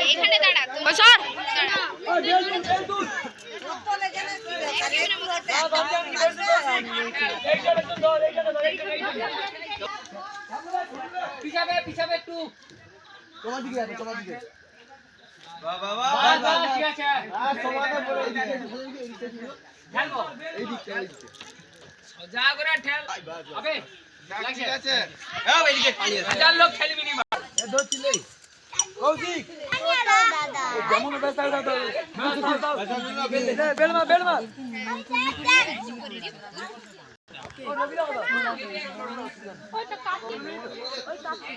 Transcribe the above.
এখানে দাঁড়া বসর পিছাবে একটু তোমার দিকে আছে তোমার দিকে বাবা বাবা ঠিক আছে আর সমানে পড়ে এদিকে খেলবো এই দিকটা সোজা করে ঠেল আবে ঠিক আছে এই এদিকে হাজার লোক খেলবি নি এ ধরছিলে কৌশিক দাদা যেমন বেস্তা দাদা বেলমা বেলমা ও রবি দাদা ওইটা কাটি ওই কাটি